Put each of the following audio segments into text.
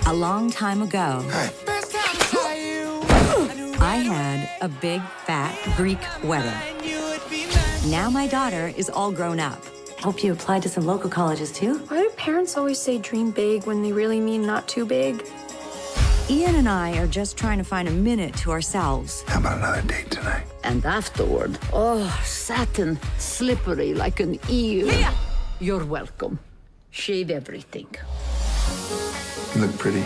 A long time ago, Hi. I had a big, fat Greek wedding. Now my daughter is all grown up. Hope you applied to some local colleges, too. Why do parents always say dream big when they really mean not too big? Ian and I are just trying to find a minute to ourselves. How about another date tonight? And afterward, oh, satin, slippery like an eel. Here. You're welcome. Shave everything. You look pretty.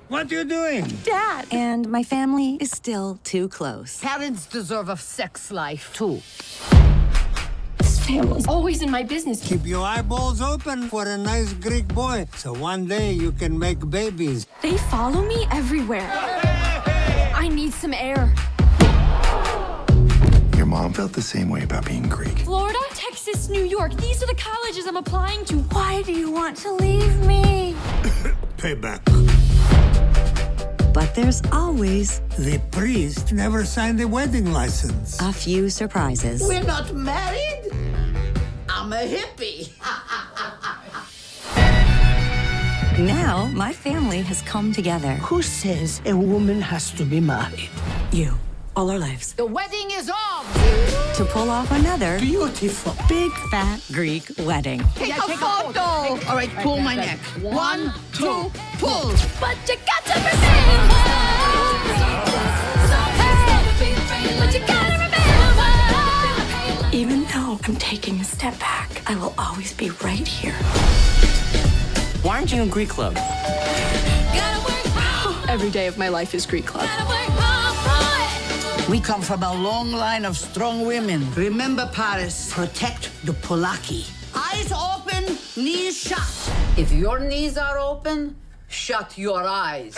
What are you doing? Dad! And my family is still too close. Parents deserve a sex life, too. This family's always in my business. Keep your eyeballs open for a nice Greek boy, so one day you can make babies. They follow me everywhere. I need some air. Your mom felt the same way about being Greek. Florida, Texas, New York. These are the colleges I'm applying to. Why do you want to leave me? Payback. But there's always The priest never signed the wedding license. a few surprises. We're not married? I'm a hippie. Now my family has come together. Who says a woman has to be married? You, all our lives. The wedding is on. To pull off another Beautiful. big, fat Greek wedding. Take a photo. All right, pull my neck. 1, 2, pull. But you got to remember. But you gotta remember. Even though I'm taking a step back, I will always be right here. Why aren't you in Greek club? Every day of my life is Greek club. We come from a long line of strong women. Remember, Paris, protect the Polaki. Eyes open, knees shut. If your knees are open, shut your eyes.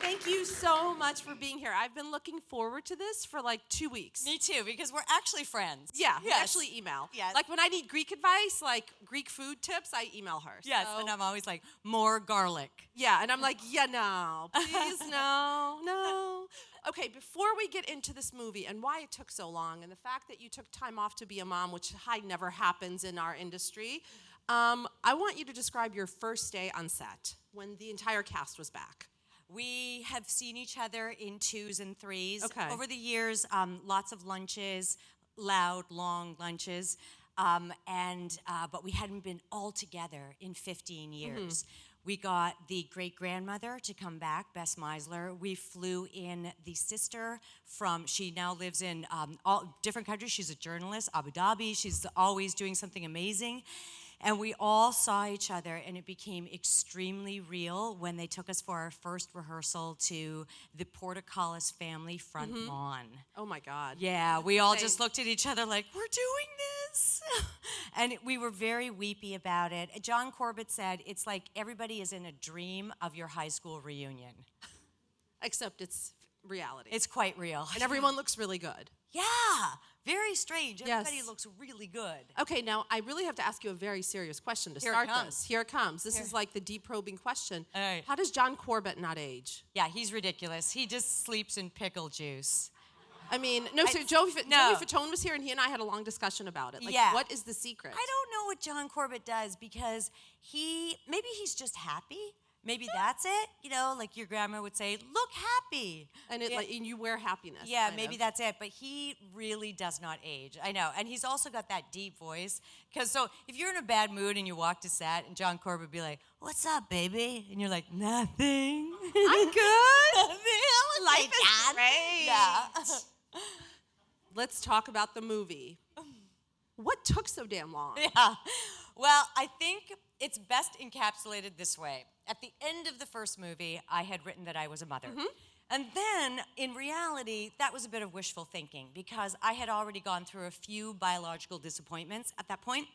Thank you so much for being here. I've been looking forward to this for like 2 weeks. Me too, because we're actually friends. Yeah, we Yes. actually email. Yes. Like when I need Greek advice, like Greek food tips, I email her. Yes, So- and I'm always like, more garlic. Yeah, and I'm like, yeah, no, please, no. Okay, before we get into this movie and why it took so long and the fact that you took time off to be a mom, which never happens in our industry, I want you to describe your first day on set when the entire cast was back. We have seen each other in 2s and 3s. Okay. Over the years, lots of lunches, loud, long lunches, but we hadn't been all together in 15 years. We got the great-grandmother to come back, Bess Meisler. We flew in the sister she now lives in all different countries. She's a journalist, Abu Dhabi. She's always doing something amazing. And we all saw each other, and it became extremely real when they took us for our first rehearsal to the Portacallis family front lawn. Oh my God. Yeah, we all just looked at each other like, we're doing this. And we were very weepy about it. John Corbett said, it's like everybody is in a dream of your high school reunion. Except it's reality. It's quite real. And everyone looks really good. Yeah, very strange. Everybody Yes. looks really good. Okay, now I really have to ask you a very serious question to Here it start comes. this. Here it comes. This is like the deep probing question. All right. How does John Corbett not age? Yeah, he's ridiculous. He just sleeps in pickle juice. I mean, no, so Joey no. Fatone was here and he and I had a long discussion about it. Like, Yeah. what is the secret? I don't know what John Corbett does because maybe he's just happy. Maybe that's it. You know, like your grandma would say, look happy. And and you wear happiness. Yeah, kind maybe of. that's it. But he really does not age. I know. And he's also got that deep voice. So if you're in a bad mood and you walk to set and John Corbett would be like, what's up, baby? And you're like, nothing. I'm good. Nothing. Life is great. Yeah. Let's talk about the movie. What took so damn long? Yeah. Well, I think it's best encapsulated this way. At the end of the first movie, I had written that I was a mother. And then, in reality, that was a bit of wishful thinking because I had already gone through a few biological disappointments at that point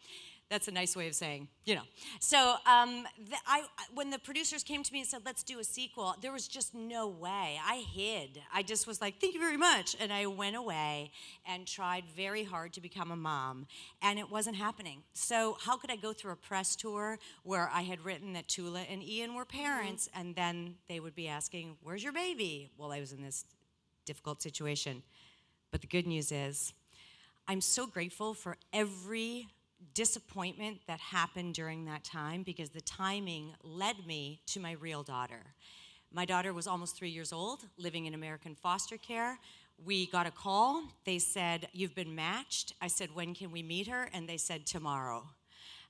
That's a nice way of saying, you know. So when the producers came to me and said, let's do a sequel, there was just no way. I hid. I just was like, thank you very much. And I went away and tried very hard to become a mom, and it wasn't happening. So how could I go through a press tour where I had written that Tula and Ian were parents, and then they would be asking, where's your baby? Well, I was in this difficult situation. But the good news is, I'm so grateful for every disappointment that happened during that time, because the timing led me to my real daughter. My daughter was almost 3 years old, living in American foster care. We got a call. They said, you've been matched. I said, when can we meet her? And they said, tomorrow.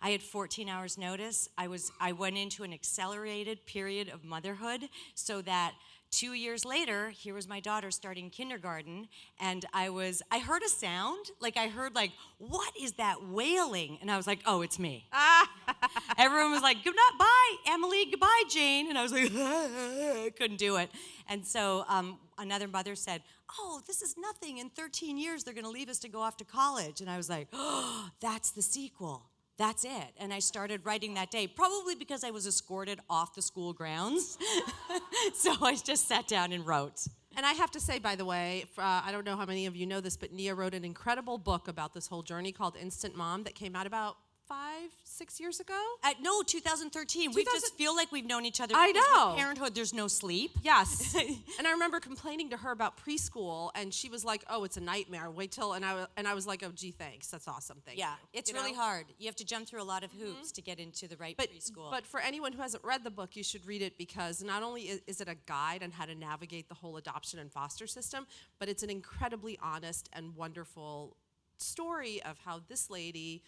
I had 14 hours notice. I went into an accelerated period of motherhood so that 2 years later, here was my daughter starting kindergarten, and I heard a sound, I heard what is that wailing? And I was like, oh, it's me. Everyone was like, good night, bye, Emily, goodbye, Jane. And I was like, I couldn't do it. And so another mother said, oh, this is nothing. In 13 years, they're gonna leave us to go off to college. And I was like, oh, that's the sequel. That's it. And I started writing that day, probably because I was escorted off the school grounds. So I just sat down and wrote. And I have to say, by the way, I don't know how many of you know this, but Nia wrote an incredible book about this whole journey called Instant Mom that came out about 5-6 years ago? No, 2013. We just feel like we've known each other. I know. With parenthood, there's no sleep. Yes. And I remember complaining to her about preschool, and she was like, oh, it's a nightmare. Wait till, and I was like, oh, gee, thanks. That's awesome. Thank you. It's really hard. You have to jump through a lot of hoops to get into the right preschool. But for anyone who hasn't read the book, you should read it, because not only is it a guide on how to navigate the whole adoption and foster system, but it's an incredibly honest and wonderful story of how this lady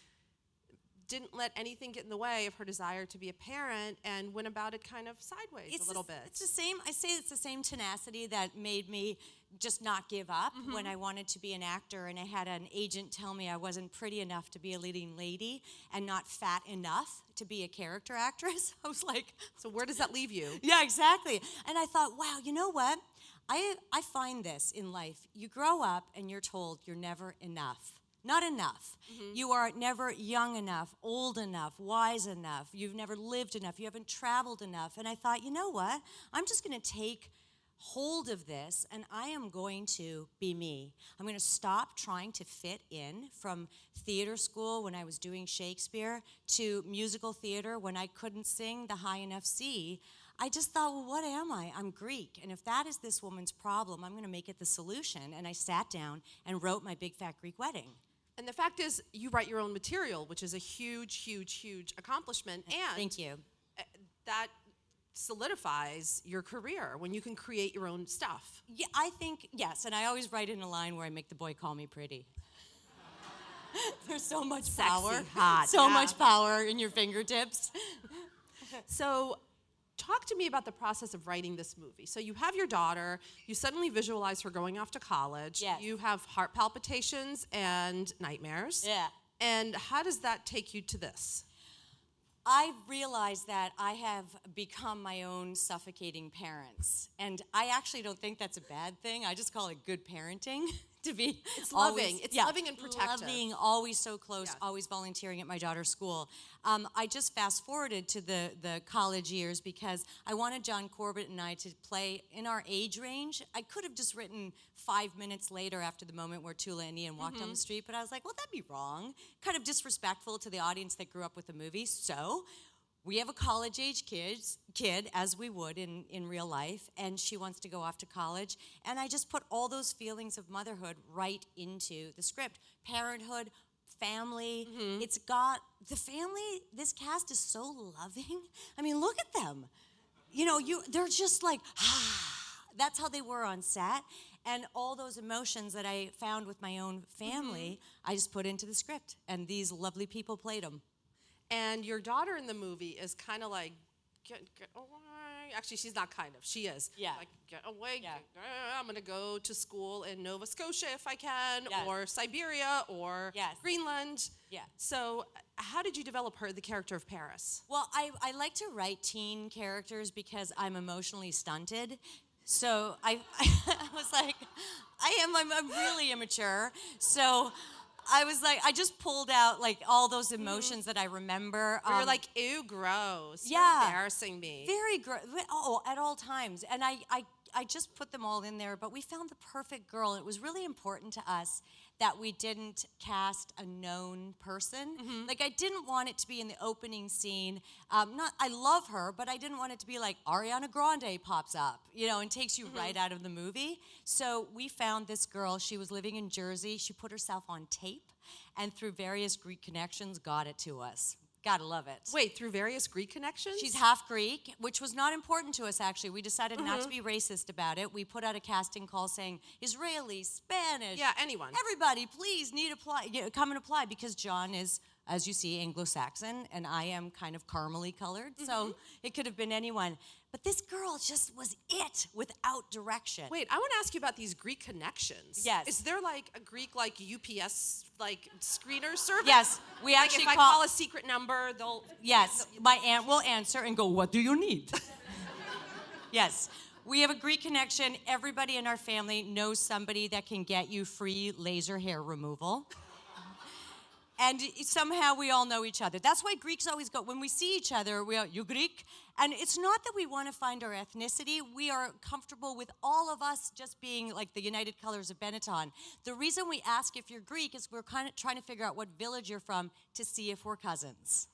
didn't let anything get in the way of her desire to be a parent and went about it kind of sideways a little bit. It's the same, I say it's the same tenacity that made me just not give up when I wanted to be an actor, and I had an agent tell me I wasn't pretty enough to be a leading lady and not fat enough to be a character actress. I was like, so where does that leave you? Yeah, exactly. And I thought, wow, you know what? I find this in life. You grow up and you're told you're never enough. Not enough. You are never young enough, old enough, wise enough. You've never lived enough. You haven't traveled enough. And I thought, you know what? I'm just going to take hold of this, and I am going to be me. I'm going to stop trying to fit in, from theater school when I was doing Shakespeare to musical theater when I couldn't sing the high enough C. I just thought, well, what am I? I'm Greek. And if that is this woman's problem, I'm going to make it the solution. And I sat down and wrote my Big Fat Greek Wedding. And the fact is, you write your own material, which is a huge, huge, huge accomplishment. And thank you. That solidifies your career when you can create your own stuff. Yeah, I think, yes. And I always write in a line where I make the boy call me pretty. There's so much Sexy, power. hot. So much power in your fingertips. So talk to me about the process of writing this movie. So you have your daughter, you suddenly visualize her going off to college. Yes. You have heart palpitations and nightmares. Yeah. And how does that take you to this? I realized that I have become my own suffocating parents. And I actually don't think that's a bad thing. I just call it good parenting. To be It's always, loving. It's loving and protective. Loving, always so close, Yes. always volunteering at my daughter's school. I just fast forwarded to the college years because I wanted John Corbett and I to play in our age range. I could have just written 5 minutes later after the moment where Tula and Ian walked on the street, but I was like, well, that'd be wrong. Kind of disrespectful to the audience that grew up with the movie. So we have a college-age kid, as we would in real life, and she wants to go off to college. And I just put all those feelings of motherhood right into the script. Parenthood, family. It's got the family. This cast is so loving. I mean, look at them. You know, they're just like, that's how they were on set. And all those emotions that I found with my own family, I just put into the script. And these lovely people played them. And your daughter in the movie is kind of like, get away. Actually, she's not kind of. She is. Yeah. Like, get away. Yeah. I'm going to go to school in Nova Scotia if I can, Yes. or Siberia, or Yes. Greenland. Yeah. So how did you develop the character of Paris? Well, I like to write teen characters because I'm emotionally stunted. So I was like, I'm really immature. So I was like, I just pulled out like all those emotions that I remember. Where you're like, ew, gross. Yeah. You're embarrassing me. Very gross. Oh, at all times. And I just put them all in there, but we found the perfect girl. It was really important to us that we didn't cast a known person. Like, I didn't want it to be in the opening scene. I love her, but I didn't want it to be like Ariana Grande pops up, you know, and takes you right out of the movie. So we found this girl. She was living in Jersey. She put herself on tape, and through various Greek connections, got it to us. Gotta love it. Wait, through various Greek connections? She's half Greek, which was not important to us, actually. We decided not to be racist about it. We put out a casting call saying, Israeli, Spanish. Yeah, anyone. Everybody, please come and apply, because John is, as you see, Anglo-Saxon, and I am kind of caramely colored, so it could have been anyone. But this girl just was it without direction. Wait, I want to ask you about these Greek connections. Yes. Is there like a Greek like UPS like screener service? Yes, we Like actually if I call a secret number, they'll... Yes, my aunt will answer and go, what do you need? Yes, we have a Greek connection. Everybody in our family knows somebody that can get you free laser hair removal. And somehow we all know each other. That's why Greeks always go, when we see each other, we are, you Greek? And it's not that we want to find our ethnicity. We are comfortable with all of us just being like the United Colors of Benetton. The reason we ask if you're Greek is we're kind of trying to figure out what village you're from to see if we're cousins.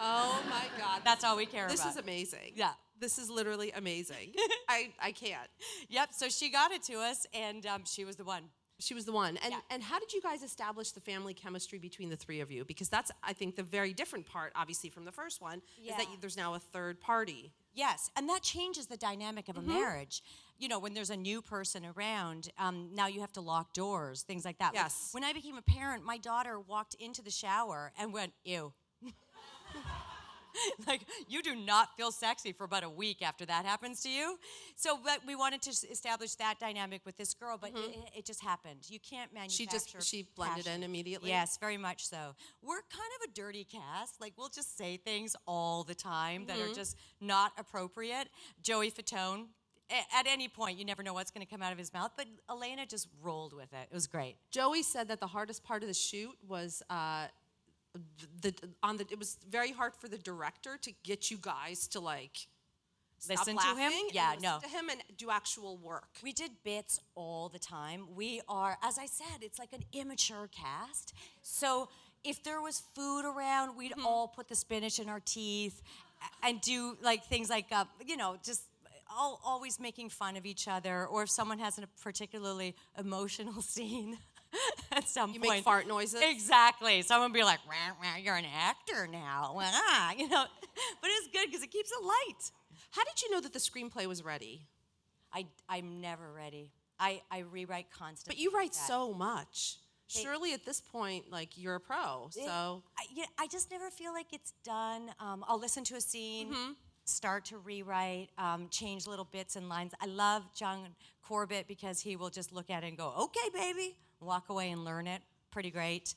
Oh my God. That's all we care about. This is amazing. Yeah. This is literally amazing. I can't. Yep, so she got it to us, and she was the one. She was the one. And how did you guys establish the family chemistry between the three of you? Because that's, I think, the very different part, obviously, from the first one, is that there's now a third party. Yes, and that changes the dynamic of a marriage. You know, when there's a new person around, now you have to lock doors, things like that. Yes. Like, when I became a parent, my daughter walked into the shower and went, ew. Like, you do not feel sexy for about a week after that happens to you. So but we wanted to establish that dynamic with this girl, but it just happened. You can't manufacture She blended in immediately? Yes, very much so. We're kind of a dirty cast. Like, we'll just say things all the time that are just not appropriate. Joey Fatone, at any point, you never know what's going to come out of his mouth, but Elena just rolled with it. It was great. Joey said that the hardest part of the shoot was... it was very hard for the director to get you guys to like Listen stop to him? laughing Yeah, and no. listen to him and do actual work. We did bits all the time. We are, as I said, it's like an immature cast. So if there was food around, we'd all put the spinach in our teeth and do like things like, you know, just always making fun of each other. Or if someone has a particularly emotional scene. At some point. You make fart noises? Exactly. Someone would be like, wah, wah, you're an actor now. Wah, you know. But it's good because it keeps it light. How did you know that the screenplay was ready? I'm never ready. I rewrite constantly. But you write so much. Surely at this point, like, you're a pro, so... I just never feel like it's done. I'll listen to a scene, start to rewrite, change little bits and lines. I love John Corbett because he will just look at it and go, okay, baby. Walk away and learn it. Pretty great.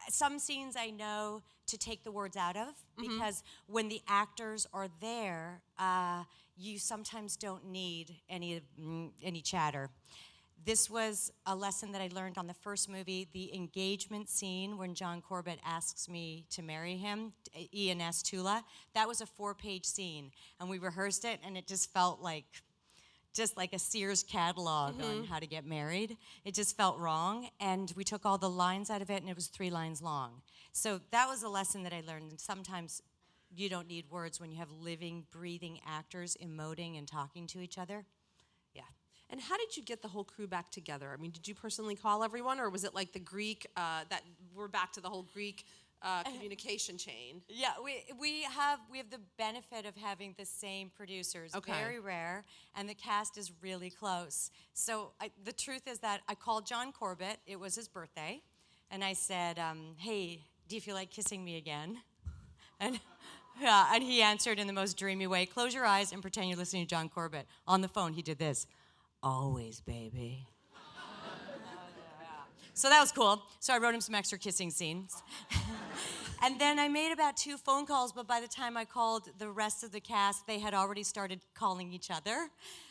Some scenes I know to take the words out of because when the actors are there, you sometimes don't need any chatter. This was a lesson that I learned on the first movie, the engagement scene when John Corbett asks me to marry him, E&S Tula. That was a 4-page scene, and we rehearsed it, and it just felt like a Sears catalog on how to get married. It just felt wrong, and we took all the lines out of it, and it was 3 lines long. So that was a lesson that I learned, and sometimes you don't need words when you have living, breathing actors emoting and talking to each other. Yeah. And how did you get the whole crew back together? I mean, did you personally call everyone, or was it like the Greek, that we're back to the whole Greek communication chain? Yeah, we have the benefit of having the same producers. Okay. Very rare, and the cast is really close. So the truth is that I called John Corbett. It was his birthday, and I said, "Hey, do you feel like kissing me again?" And he answered in the most dreamy way. Close your eyes and pretend you're listening to John Corbett. On the phone, he did this. Always, baby. So that was cool. So I wrote him some extra kissing scenes. And then I made about 2 phone calls, but by the time I called the rest of the cast, they had already started calling each other.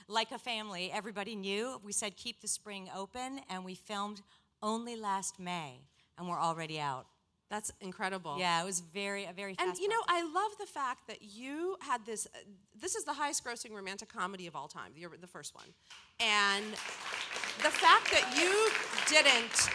Like a family, everybody knew. We said, keep the spring open, and we filmed only last May, and we're already out. That's incredible. Yeah, it was a very fast And you know, process. I love the fact that you had this. This is the highest-grossing romantic comedy of all time, the first one, and the fact that you didn't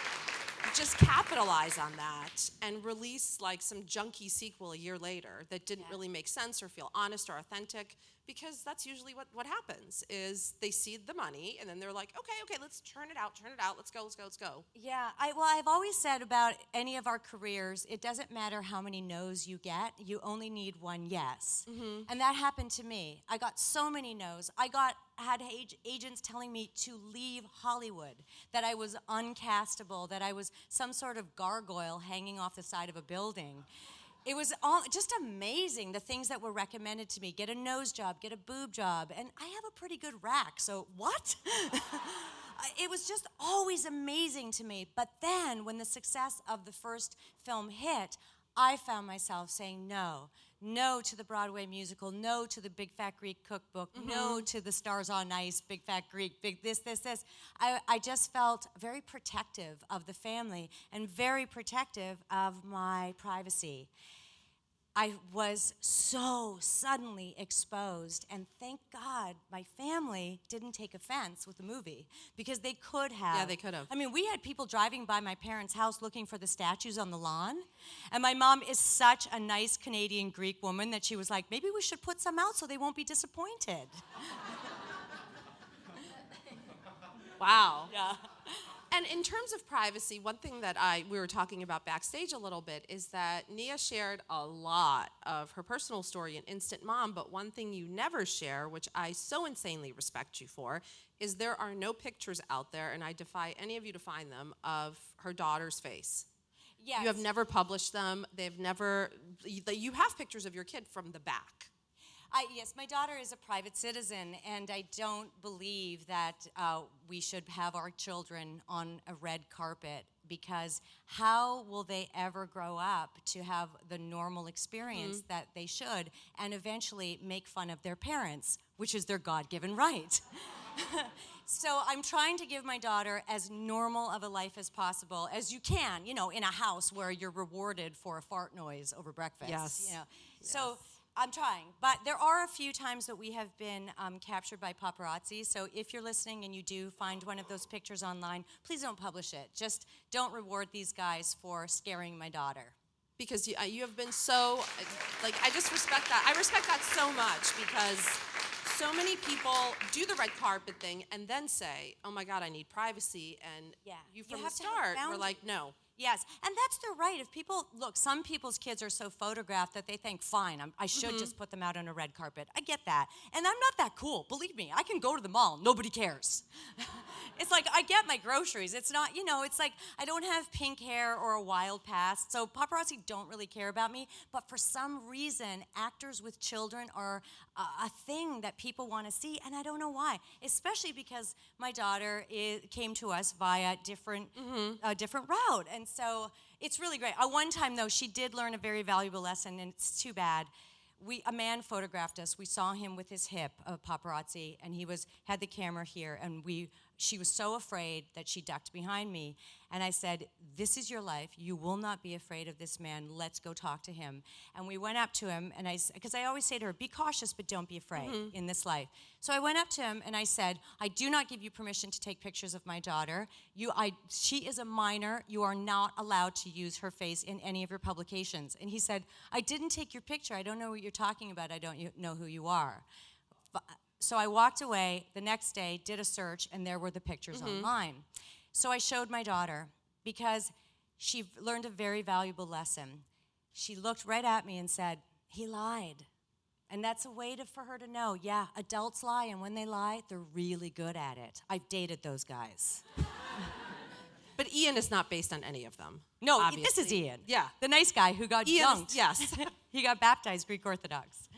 just capitalize on that and release like some junky sequel a year later that didn't really make sense or feel honest or authentic, because that's usually what happens is they see the money and then they're like, okay, let's turn it out, let's go. Yeah, I've always said about any of our careers, it doesn't matter how many no's you get, you only need one yes. And that happened to me. I got so many no's. I had agents telling me to leave Hollywood, that I was uncastable, that I was some sort of gargoyle hanging off the side of a building. It was all just amazing, the things that were recommended to me. Get a nose job, get a boob job, and I have a pretty good rack, so what? It was just always amazing to me. But then, when the success of the first film hit, I found myself saying no to the Broadway musical, no to the Big Fat Greek cookbook, no to the Stars on Ice, Big Fat Greek, big this. I just felt very protective of the family and very protective of my privacy. I was so suddenly exposed, and thank God my family didn't take offense with the movie, because they could have. Yeah, they could have. I mean, we had people driving by my parents' house looking for the statues on the lawn, and my mom is such a nice Canadian Greek woman that she was like, maybe we should put some out so they won't be disappointed. Wow. Yeah. And in terms of privacy, one thing that we were talking about backstage a little bit is that Nia shared a lot of her personal story in Instant Mom, but one thing you never share, which I so insanely respect you for, is there are no pictures out there, and I defy any of you to find them, of her daughter's face. Yes. You have never published them. You have pictures of your kid from the back. Yes, my daughter is a private citizen, and I don't believe that we should have our children on a red carpet, because how will they ever grow up to have the normal experience that they should, and eventually make fun of their parents, which is their God-given right? So I'm trying to give my daughter as normal of a life as possible, as you can, in a house where you're rewarded for a fart noise over breakfast. Yes. So I'm trying, but there are a few times that we have been captured by paparazzi, so if you're listening and you do find one of those pictures online, please don't publish it. Just don't reward these guys for scaring my daughter. Because you have been so, I just respect that. I respect that so much, because so many people do the red carpet thing and then say, oh my God, I need privacy, and you from the start were like, no. Yes, and that's their right. If people, look, some people's kids are so photographed that they think, fine, I should just put them out on a red carpet. I get that. And I'm not that cool. Believe me, I can go to the mall. Nobody cares. It's like, I get my groceries. It's not, it's like I don't have pink hair or a wild past, so paparazzi don't really care about me. But for some reason, actors with children are a thing that people want to see, and I don't know why. Especially because my daughter came to us via a different route. And so it's really great. One time, though, she did learn a very valuable lesson, and it's too bad. A man photographed us. We saw him with his hip, a paparazzi, and he had the camera here, and she was so afraid that she ducked behind me. And I said, this is your life. You will not be afraid of this man. Let's go talk to him. And we went up to him, and because I always say to her, be cautious, but don't be afraid in this life. So I went up to him, and I said, I do not give you permission to take pictures of my daughter. She is a minor. You are not allowed to use her face in any of your publications. And he said, I didn't take your picture. I don't know what you're talking about. I don't know who you are. So I walked away the next day, did a search, and there were the pictures online. So I showed my daughter, because she learned a very valuable lesson. She looked right at me and said, he lied. And that's a way for her to know, yeah, adults lie, and when they lie, they're really good at it. I've dated those guys. But Ian is not based on any of them. No, obviously. This is Ian. Yeah. The nice guy who got dunked. Yes. He got baptized Greek Orthodox.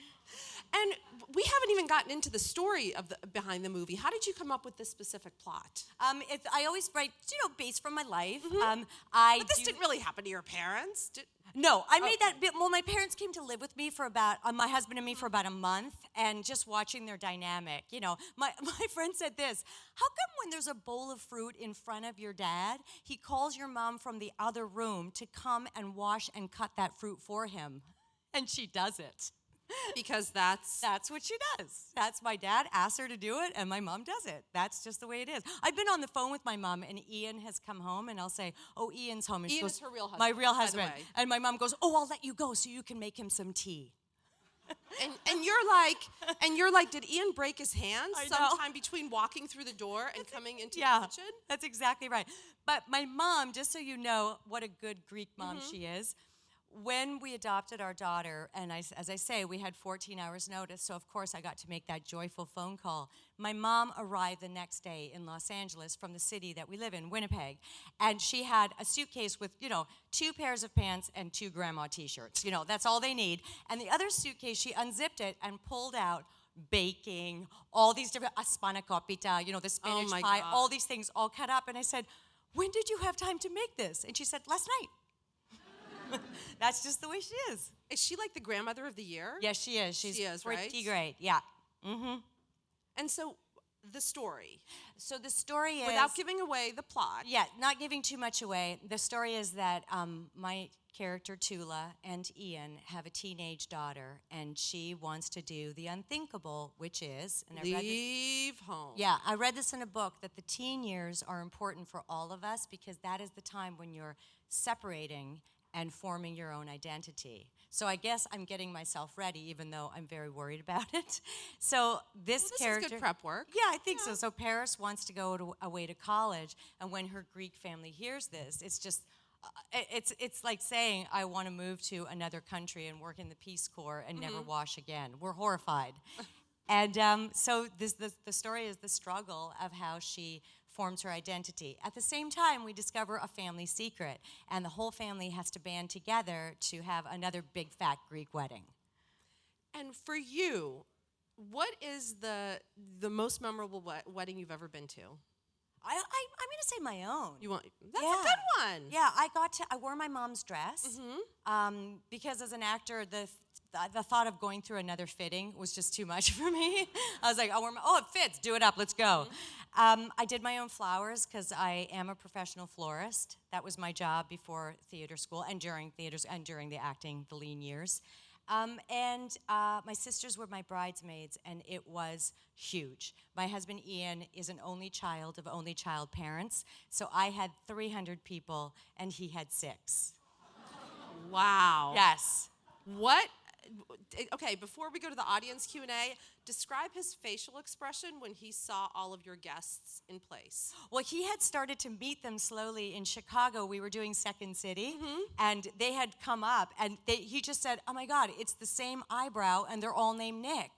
And we haven't even gotten into the story behind the movie. How did you come up with this specific plot? I always write, based from my life. But this didn't really happen to your parents. No, I made that bit. Well, my parents came to live with me for about, my husband and me for about a month, and just watching their dynamic. You know, my friend said this: how come when there's a bowl of fruit in front of your dad, he calls your mom from the other room to come and wash and cut that fruit for him? And she does it. Because that's what she does. That's my dad asks her to do it, and my mom does it. That's just the way it is. I've been on the phone with my mom, and Ian has come home, and I'll say, "Oh, Ian's home." And she Ian goes, is her real husband, my real by the husband. way. And my mom goes, "Oh, I'll let you go so you can make him some tea." and you're like, did Ian break his hand I know. sometime between walking through the door and coming into the kitchen? That's exactly right. But my mom, just so you know what a good Greek mom she is, when we adopted our daughter, and as I say, we had 14 hours notice, so of course I got to make that joyful phone call. My mom arrived the next day in Los Angeles from the city that we live in, Winnipeg, and she had a suitcase with, 2 pairs of pants and 2 grandma t-shirts. That's all they need. And the other suitcase, she unzipped it and pulled out baking, all these different, spanakopita, the spinach pie, God. all these things all cut up. And I said, "When did you have time to make this?" And she said, "Last night." That's just the way she is. Is she like the grandmother of the year? Yes, she is. She's right? pretty great. Yeah. Mm-hmm. And so the story, So the story is, without giving away the plot. yeah, not giving too much away. The story is that my character Tula and Ian have a teenage daughter, and she wants to do the unthinkable, which is, and I read this, Leave home. yeah, I read this in a book, that the teen years are important for all of us because that is the time when you're separating and forming your own identity. So I guess I'm getting myself ready, even though I'm very worried about it. So this character... is good prep work. Yeah, I think so. So Paris wants to go away to college, and when her Greek family hears this, it's just... It's like saying, I want to move to another country and work in the Peace Corps and never wash again. We're horrified. And so the story is the struggle of how she forms her identity. At the same time, we discover a family secret, and the whole family has to band together to have another big, fat Greek wedding. And for you, what is the most memorable wedding you've ever been to? I'm going to say my own. That's a good one. Yeah, I wore my mom's dress because as an actor, the thought of going through another fitting was just too much for me. I was like, it fits, do it up, let's go. I did my own flowers because I am a professional florist. That was my job before theater school and during theaters and during the acting, the lean years. My sisters were my bridesmaids, and it was huge. My husband Ian is an only child of only child parents, so I had 300 people, and he had 6. Wow. Yes. What? Okay, before we go to the audience Q&A, describe his facial expression when he saw all of your guests in place. Well, he had started to meet them slowly in Chicago. We were doing Second City, and they had come up, and he just said, "Oh my God, it's the same eyebrow, and they're all named Nick."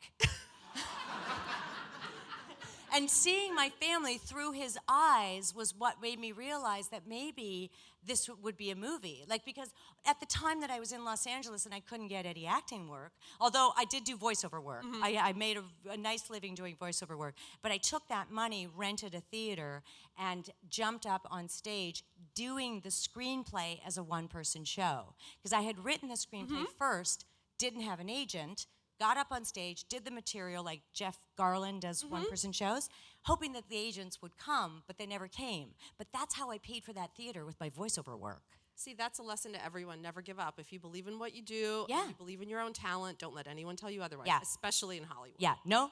And seeing my family through his eyes was what made me realize that maybe this would be a movie. Because at the time that I was in Los Angeles and I couldn't get any acting work, although I did do voiceover work. I made a nice living doing voiceover work. But I took that money, rented a theater, and jumped up on stage doing the screenplay as a one-person show. Because I had written the screenplay first, didn't have an agent, got up on stage, did the material like Jeff Garland does one-person shows, hoping that the agents would come, but they never came. But that's how I paid for that theater, with my voiceover work. See, that's a lesson to everyone. Never give up. If you believe in what you do, Yeah. if you believe in your own talent, don't let anyone tell you otherwise, Yeah. especially in Hollywood. Yeah, no,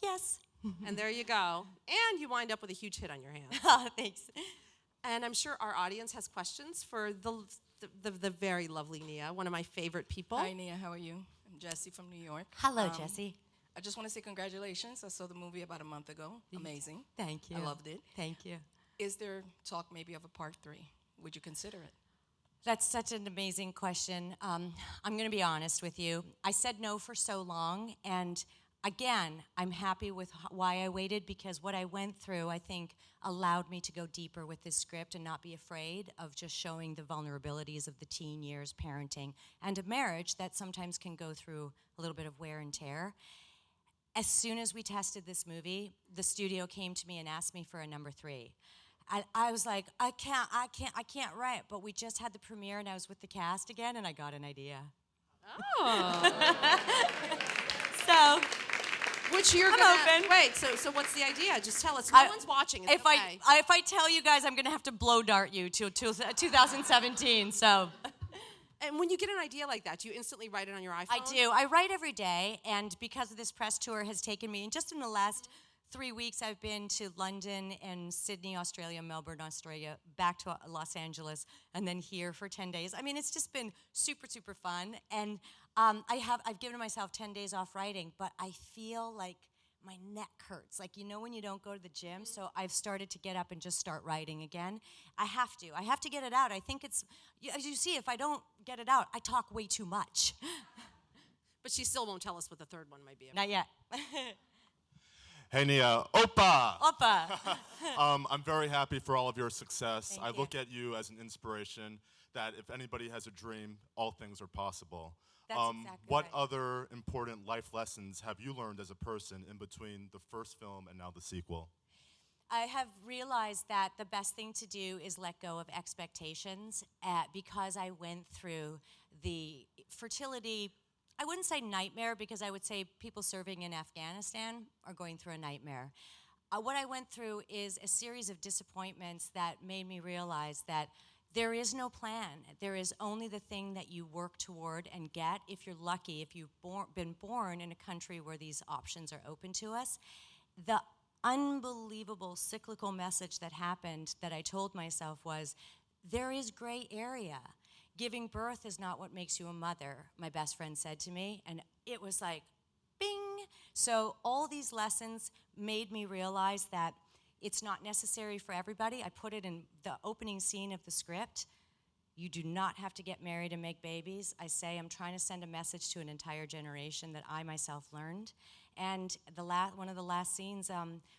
yes. And there you go. And you wind up with a huge hit on your hands. Thanks. And I'm sure our audience has questions for the very lovely Nia, one of my favorite people. Hi, Nia. How are you? I'm Jessie from New York. Hello, Jessie. I just want to say congratulations. I saw the movie about a month ago. Amazing. Thank you. I loved it. Thank you. Is there talk maybe of a part 3? Would you consider it? That's such an amazing question. I'm going to be honest with you. I said no for so long, and again, I'm happy with why I waited, because what I went through, I think, allowed me to go deeper with this script and not be afraid of just showing the vulnerabilities of the teen years, parenting, and a marriage that sometimes can go through a little bit of wear and tear. As soon as we tested this movie, the studio came to me and asked me for a number 3. I was like, I can't write. But we just had the premiere, and I was with the cast again, and I got an idea. Oh. So, which you're I'm gonna open. wait. So what's the idea? Just tell us. No one's watching. It's If okay. if I tell you guys, I'm gonna have to blow dart you to 2017. So. And when you get an idea like that, do you instantly write it on your iPhone? I do. I write every day, and because of this press tour has taken me, and just in the last 3 weeks, I've been to London and Sydney, Australia, Melbourne, Australia, back to Los Angeles, and then here for 10 days. I mean, it's just been super, super fun, and I've given myself 10 days off writing, but I feel like my neck hurts. Like, you know when you don't go to the gym? So I've started to get up and just start writing again. I have to get it out. I think it's, as you see, if I don't get it out, I talk way too much. But she still won't tell us what the third one might be about. Not yet. Hey, Nia. Opa! Opa! I'm very happy for all of your success. Thank I you. look at you as an inspiration that if anybody has a dream, all things are possible. That's exactly what right. other important life lessons have you learned as a person in between the first film and now the sequel? I have realized that the best thing to do is let go of expectations because I went through the fertility, I wouldn't say nightmare, because I would say people serving in Afghanistan are going through a nightmare. What I went through is a series of disappointments that made me realize that there is no plan. There is only the thing that you work toward and get. If you're lucky, if you've been born in a country where these options are open to us. The unbelievable cyclical message that happened that I told myself was, there is gray area. Giving birth is not what makes you a mother, my best friend said to me, and it was like, bing. So all these lessons made me realize that it's not necessary for everybody. I put it in the opening scene of the script. You do not have to get married and make babies. I say I'm trying to send a message to an entire generation that I myself learned. And one of the last scenes,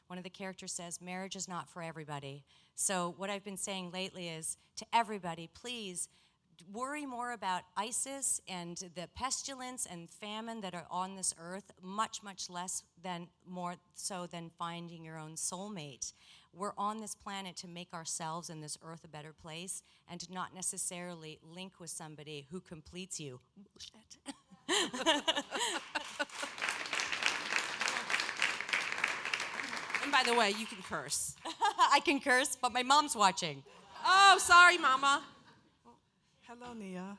one of the characters says, marriage is not for everybody. So what I've been saying lately is, to everybody, please worry more about ISIS and the pestilence and famine that are on this earth, much, much less than, more so than finding your own soulmate. We're on this planet to make ourselves and this earth a better place, and to not necessarily link with somebody who completes you. Bullshit. And by the way, you can curse. I can curse, but my mom's watching. Oh, sorry, Mama. Hello, Nia.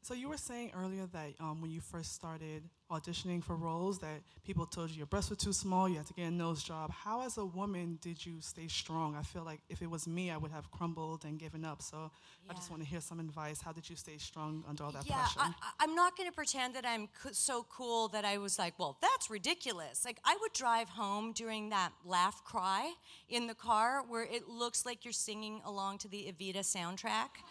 So you were saying earlier that when you first started auditioning for roles, that people told you your breasts were too small, you had to get a nose job. How, as a woman, did you stay strong? I feel like if it was me, I would have crumbled and given up. So I just want to hear some advice. How did you stay strong under all that pressure? I'm not going to pretend that I'm so cool that I was like, well, that's ridiculous. Like, I would drive home during that laugh cry in the car where it looks like you're singing along to the Evita soundtrack.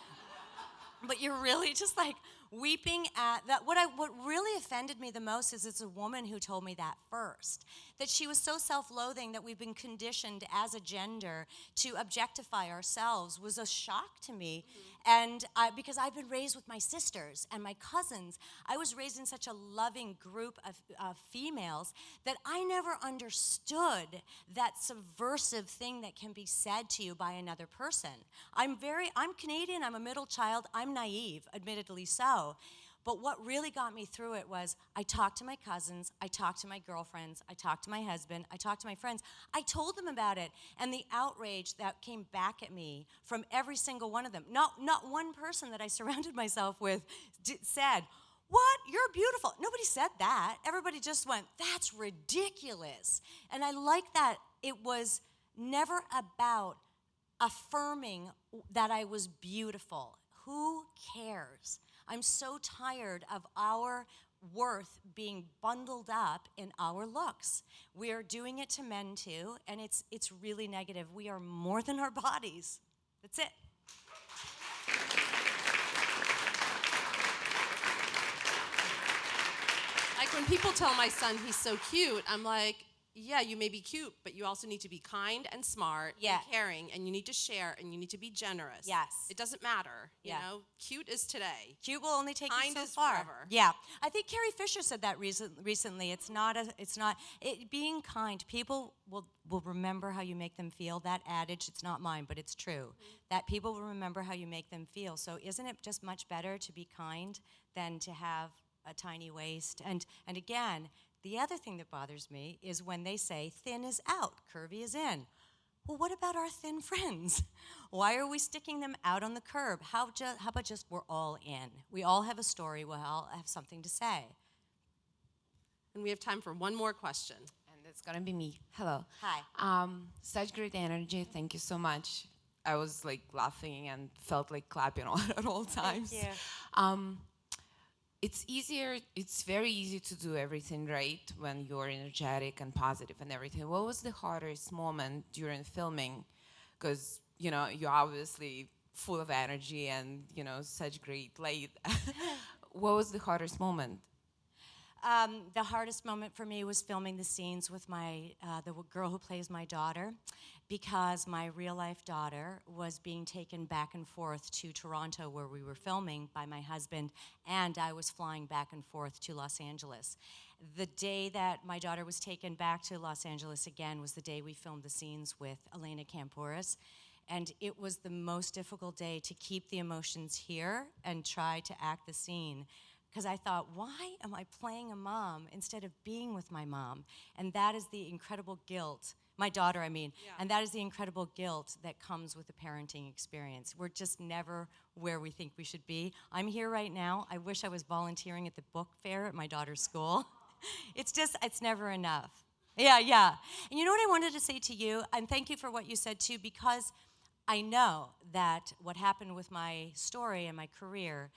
But you're really just like weeping at that. What really offended me the most is it's a woman who told me that first. That she was so self-loathing that we've been conditioned as a gender to objectify ourselves was a shock to me. And because I've been raised with my sisters and my cousins, I was raised in such a loving group of females that I never understood that subversive thing that can be said to you by another person. I'm Canadian, I'm a middle child, I'm naive, admittedly so. But what really got me through it was I talked to my cousins, I talked to my girlfriends, I talked to my husband, I talked to my friends. I told them about it, and the outrage that came back at me from every single one of them. Not one person that I surrounded myself with said, "What? You're beautiful." Nobody said that. Everybody just went, "That's ridiculous." And I like that it was never about affirming that I was beautiful. Who cares? I'm so tired of our worth being bundled up in our looks. We are doing it to men too, and it's really negative. We are more than our bodies. That's it. Like when people tell my son he's so cute, I'm like, yeah, you may be cute, but you also need to be kind and smart and caring, and you need to share, and you need to be generous. Yes. It doesn't matter. You know, cute is today. Cute will only take you so is far. Forever. Yeah. I think Carrie Fisher said that recently. Being kind, people will remember how you make them feel. That adage, it's not mine, but it's true. That people will remember how you make them feel. So isn't it just much better to be kind than to have a tiny waist? And again, the other thing that bothers me is when they say thin is out, curvy is in. Well, what about our thin friends? Why are we sticking them out on the curb? How about just we're all in? We all have a story. We all have something to say. And we have time for one more question. And it's going to be me. Hello. Hi. Such great energy. Thank you so much. I was like laughing and felt like clapping at all times. Thank you. It's very easy to do everything right when you're energetic and positive and everything. What was the hardest moment during filming? Because, you know, you're obviously full of energy and, you know, such great light. What was the hardest moment? The hardest moment for me was filming the scenes with the girl who plays my daughter, because my real-life daughter was being taken back and forth to Toronto, where we were filming, by my husband, and I was flying back and forth to Los Angeles. The day that my daughter was taken back to Los Angeles again was the day we filmed the scenes with Elena Kampouris, and it was the most difficult day to keep the emotions here and try to act the scene. Because I thought, why am I playing a mom instead of being with my mom? And that is the incredible guilt, my daughter, I mean, and that is the incredible guilt that comes with the parenting experience. We're just never where we think we should be. I'm here right now. I wish I was volunteering at the book fair at my daughter's school. It's never enough. Yeah. And you know what I wanted to say to you, and thank you for what you said too, because I know that what happened with my story and my career,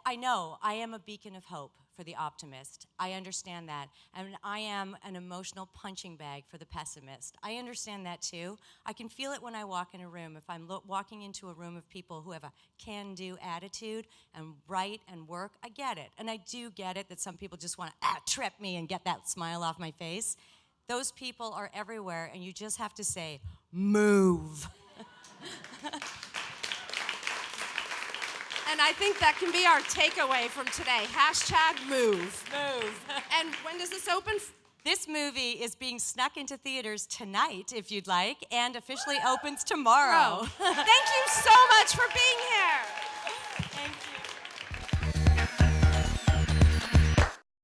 I know I am a beacon of hope for the optimist. I understand that. And I am an emotional punching bag for the pessimist. I understand that too. I can feel it when I walk in a room. If I'm walking into a room of people who have a can-do attitude and write and work, I get it. And I do get it that some people just want to trip me and get that smile off my face. Those people are everywhere, and you just have to say, move. And I think that can be our takeaway from today. #move. Move. And when does this open? This movie is being snuck into theaters tonight, if you'd like, and officially opens tomorrow. Thank you so much for being here.